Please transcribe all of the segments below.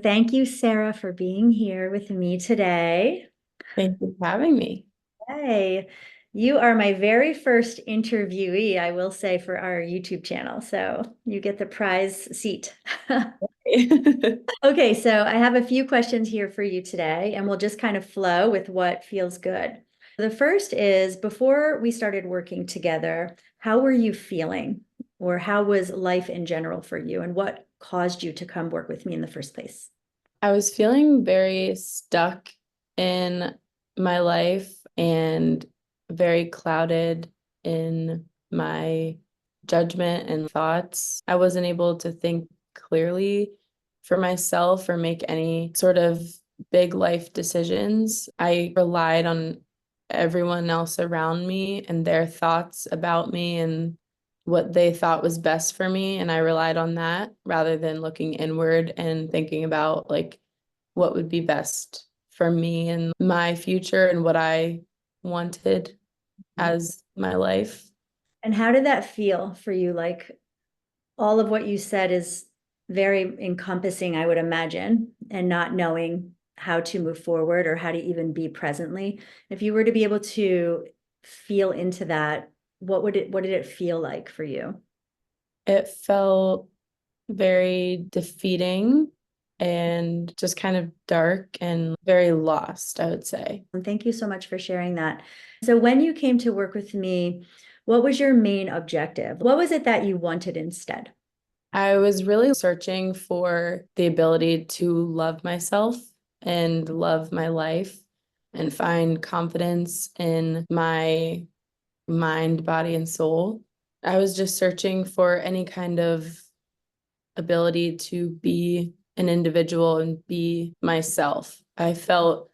thank you, Sarah, for being here with me today. Thank you for having me. Hey, you are my very first interviewee, I will say, for our YouTube channel. So you get the prize seat. Okay, so I have a few questions here for you today, and we'll just kind of flow with what feels good. The first is, before we started working together, how were you feeling? Or how was life in general for you? And what caused you to come work with me in the first place? I was feeling very stuck in my life and very clouded in my judgment and thoughts. I wasn't able to think clearly for myself or make any sort of big life decisions. I relied on everyone else around me and their thoughts about me and what they thought was best for me. And I relied on that rather than looking inward and thinking about like what would be best for me and my future and what I wanted as my life. And how did that feel for you? Like all of what you said is very encompassing, I would imagine, and not knowing how to move forward or how to even be presently. If you were to be able to feel into that, what did it feel like for you? It felt very defeating and just kind of dark and very lost, I would say. And thank you so much for sharing that. So when you came to work with me, what was your main objective? What was it that you wanted instead? I was really searching for the ability to love myself and love my life and find confidence in my mind, body, and soul. I was just searching for any kind of ability to be an individual and be myself. I felt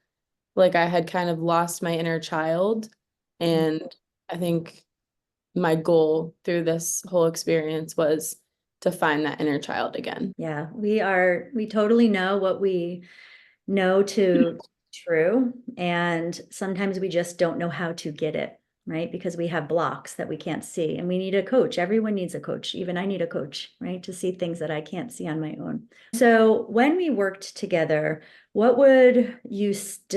like I had kind of lost my inner child. And I think my goal through this whole experience was to find that inner child again. Yeah, we totally know what we know to true. And sometimes we just don't know how to get it, right? Because we have blocks that we can't see. And we need a coach. Everyone needs a coach. Even I need a coach, right? To see things that I can't see on my own. So when we worked together, what would you,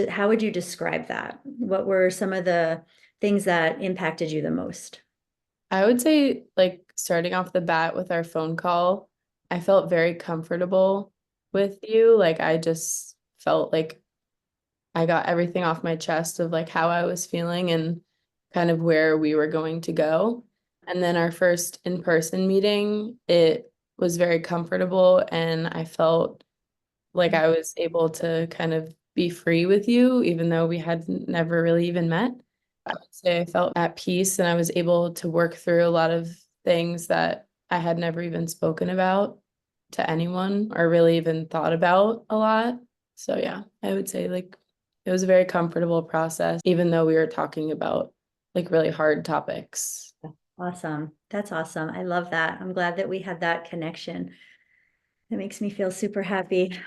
how would you describe that? What were some of the things that impacted you the most? I would say, like, starting off the bat with our phone call, I felt very comfortable with you. Like, I just felt like I got everything off my chest of like how I was feeling and kind of where we were going to go. And then our first in-person meeting, it was very comfortable and I felt like I was able to kind of be free with you, even though we had never really even met. I would say I felt at peace and I was able to work through a lot of things that I had never even spoken about to anyone or really even thought about a lot. So yeah, I would say like it was a very comfortable process, even though we were talking about like really hard topics. Awesome. That's awesome. I love that. I'm glad that we had that connection. It makes me feel super happy.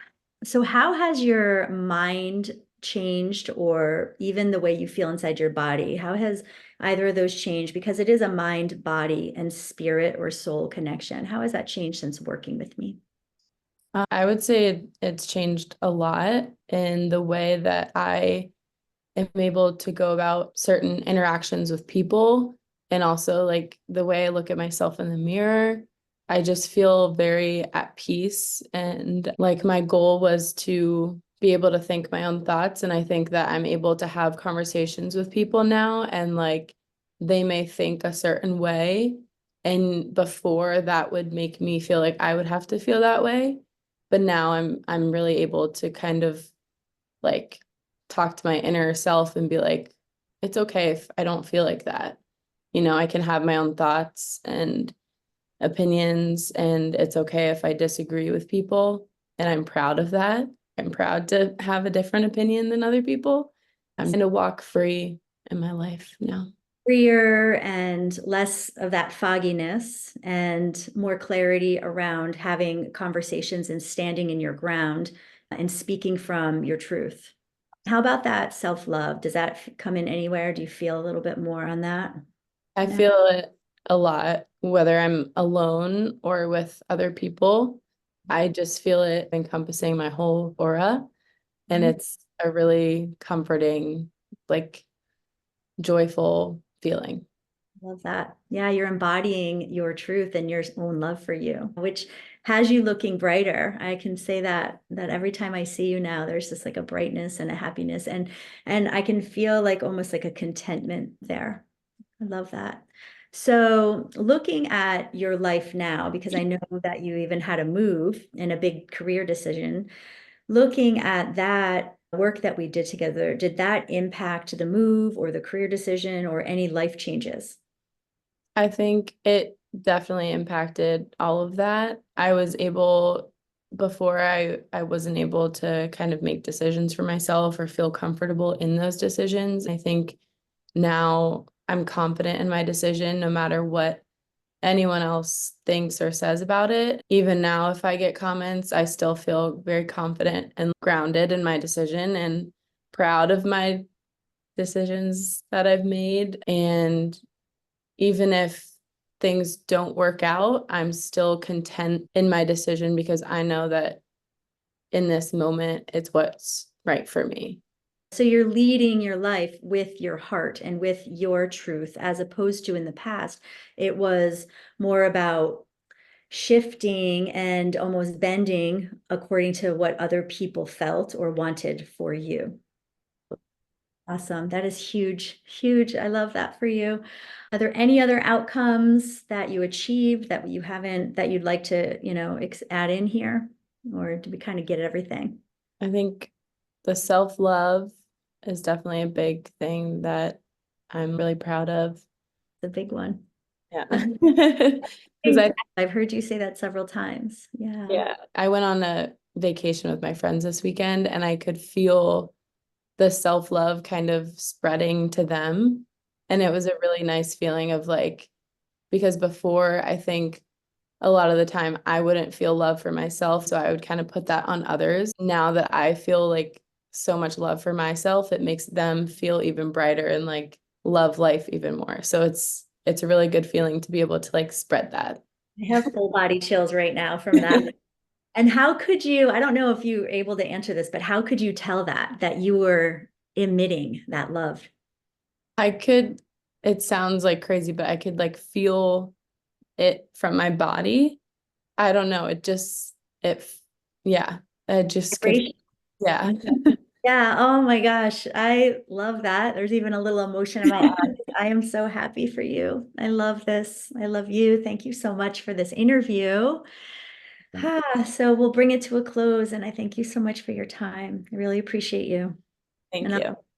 So, how has your mind changed, or even the way you feel inside your body? How has either of those changed? Because it is a mind, body, and spirit or soul connection. How has that changed since working with me? I would say it's changed a lot in the way that I am able to go about certain interactions with people and also like the way I look at myself in the mirror. I just feel very at peace and like my goal was to be able to think my own thoughts and I think that I'm able to have conversations with people now and like they may think a certain way and before that would make me feel like I would have to feel that way. But now I'm really able to kind of like talk to my inner self and be like, it's okay if I don't feel like that. You know, I can have my own thoughts and opinions, and it's okay if I disagree with people. And I'm proud of that. I'm proud to have a different opinion than other people. I'm going to walk free in my life now. Freer and less of that fogginess and more clarity around having conversations and standing in your ground and speaking from your truth. How about that self-love? Does that come in anywhere? Do you feel a little bit more on that? I Yeah. feel it a lot, whether I'm alone or with other people. I just feel it encompassing my whole aura. And Mhm. it's a really comforting, like joyful feeling. Love that. Yeah, you're embodying your truth and your own love for you, which has you looking brighter. I can say that every time I see you now, there's just like a brightness and a happiness and I can feel like almost like a contentment there. I love that. So, looking at your life now, because I know that you even had a move and a big career decision, looking at that work that we did together, did that impact the move or the career decision or any life changes? I think it definitely impacted all of that. I was able before I wasn't able to kind of make decisions for myself or feel comfortable in those decisions. I think now I'm confident in my decision no matter what anyone else thinks or says about it. Even now, if I get comments, I still feel very confident and grounded in my decision and proud of my decisions that I've made. And even if things don't work out, I'm still content in my decision because I know that in this moment, it's what's right for me. So you're leading your life with your heart and with your truth, as opposed to in the past, it was more about shifting and almost bending according to what other people felt or wanted for you. Awesome. That is huge, huge. I love that for you. Are there any other outcomes that you achieved that you haven't, that you'd like to, add in here? Or do we kind of get everything? I think the self-love is definitely a big thing that I'm really proud of. The big one. Yeah. Because I've heard you say that several times. Yeah. yeah, I went on a vacation with my friends this weekend and I could feel the self-love kind of spreading to them. And it was a really nice feeling of like, because before I think a lot of the time I wouldn't feel love for myself. So I would kind of put that on others. Now that I feel like so much love for myself, it makes them feel even brighter and like love life even more. So it's a really good feeling to be able to like spread that. I have full body chills right now from that. And how could you, I don't know if you're able to answer this, but how could you tell that you were emitting that love? I could, it sounds like crazy, but I could like feel it from my body. I don't know. It, yeah, I just could, Vibration. yeah. Yeah. Oh my gosh. I love that. There's even a little emotion in my eyes. I am so happy for you. I love this. I love you. Thank you so much for this interview. So we'll bring it to a close, and I thank you so much for your time. I really appreciate you. Thank And you.